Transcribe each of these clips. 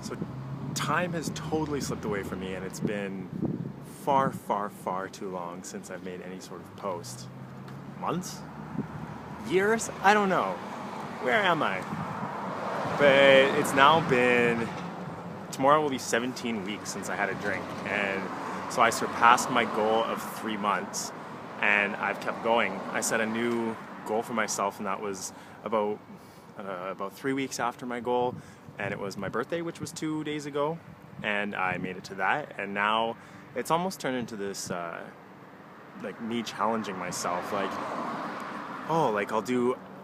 So time has totally slipped away from me, and it's been far, far, far too long since I've made any sort of post. Months? Years? I don't know. Where am I? But it's now been, tomorrow will be 17 weeks since I had a drink, and so I surpassed my goal of 3 months, and I've kept going. I set a new goal for myself, and that was about 3 weeks after my goal, and it was my birthday, which was 2 days ago, and I made it to that, and now it's almost turned into this like me challenging myself, like, oh, like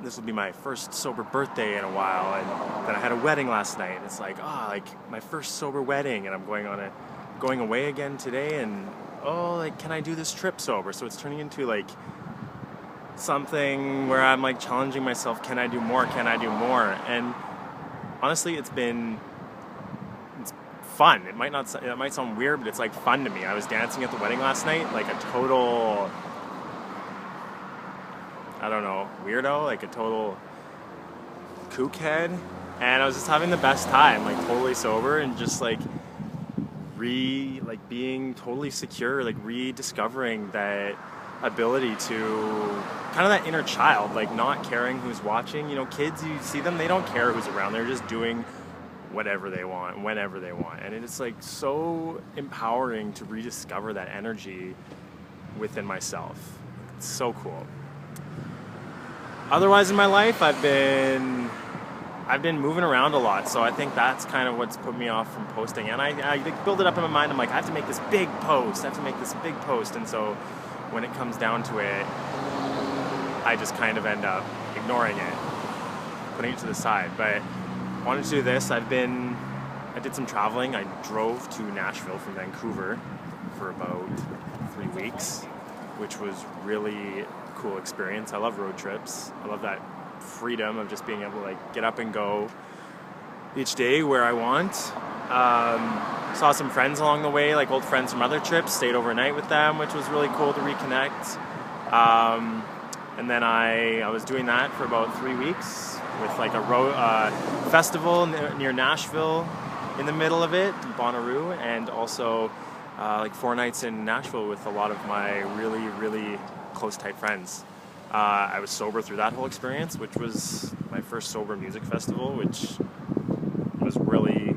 this will be my first sober birthday in a while, and then I had a wedding last night, and it's like, like my first sober wedding, and I'm going away again today, and like, can I do this trip sober? So it's turning into like something where I'm like challenging myself, can I do more, and honestly it's fun. It might sound weird, but it's like fun to me. I was dancing at the wedding last night like a total, I don't know, weirdo, like a total kook head, and I was just having the best time, like totally sober, and just like being totally secure, like rediscovering that ability to kind of that inner child, like not caring who's watching. You know, kids, you see them, they don't care who's around, they're just doing whatever they want, whenever they want, and it's like so empowering to rediscover that energy within myself. It's so cool. Otherwise in my life, I've been moving around a lot, so I think that's kind of what's put me off from posting, and I build it up in my mind. I'm like, I have to make this big post, and so when it comes down to it, I just kind of end up ignoring it, putting it to the side. But I wanted to do this. I did some traveling. I drove to Nashville from Vancouver for about 3 weeks, which was really cool experience. I love road trips. I love that freedom of just being able to like get up and go each day where I want. Saw some friends along the way, like old friends from other trips, stayed overnight with them, which was really cool to reconnect. And then I was doing that for about 3 weeks with like a festival near Nashville in the middle of it, Bonnaroo, and also like 4 nights in Nashville with a lot of my really, really close, tight friends. I was sober through that whole experience, which was my first sober music festival, which was really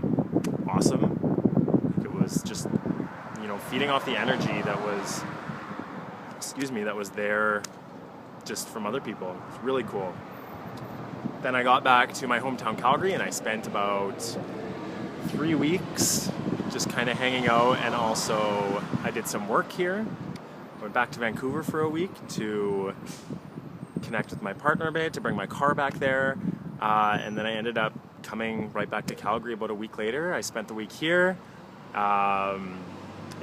awesome. It was just, feeding off the energy that was there just from other people. It was really cool. Then I got back to my hometown Calgary, and I spent about 3 weeks just kind of hanging out, and also I did some work here. Went back to Vancouver for a week to connect with my partner a bit, to bring my car back there, and then I ended up coming right back to Calgary about a week later. I spent the week here.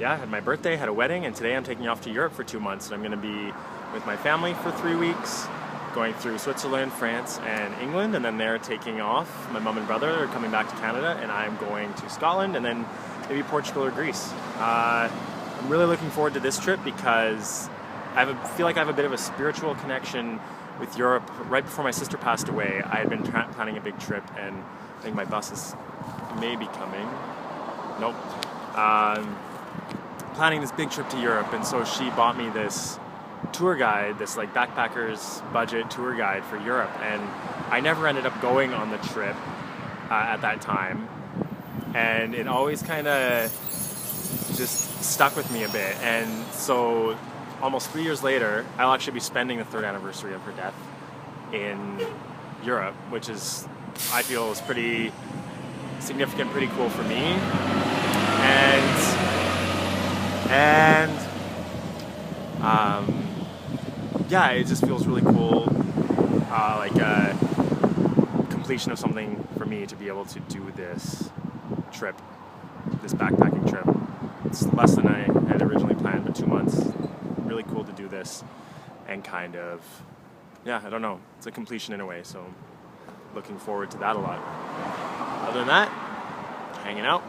I had my birthday, had a wedding, and today I'm taking off to Europe for 2 months, and I'm going to be with my family for 3 weeks, going through Switzerland, France, and England, and then they're taking off. My mom and brother are coming back to Canada, and I'm going to Scotland, and then maybe Portugal or Greece. I'm really looking forward to this trip because I feel like I have a bit of a spiritual connection with Europe. Right before my sister passed away, I had been planning a big trip, and I think my bus is maybe coming. Nope. Planning this big trip to Europe, and so she bought me this tour guide, this like backpackers budget tour guide for Europe, and I never ended up going on the trip at that time, and it always kind of just stuck with me a bit. And so almost 3 years later, I'll actually be spending the 3rd anniversary of her death in Europe, which is, I feel, is pretty significant, pretty cool for me. It just feels really cool, like a completion of something for me to be able to do this trip, this backpacking trip. It's less than I had originally planned, but 2 months. Really cool to do this, and kind of, I don't know, it's a completion in a way, so looking forward to that a lot. Other than that, hanging out.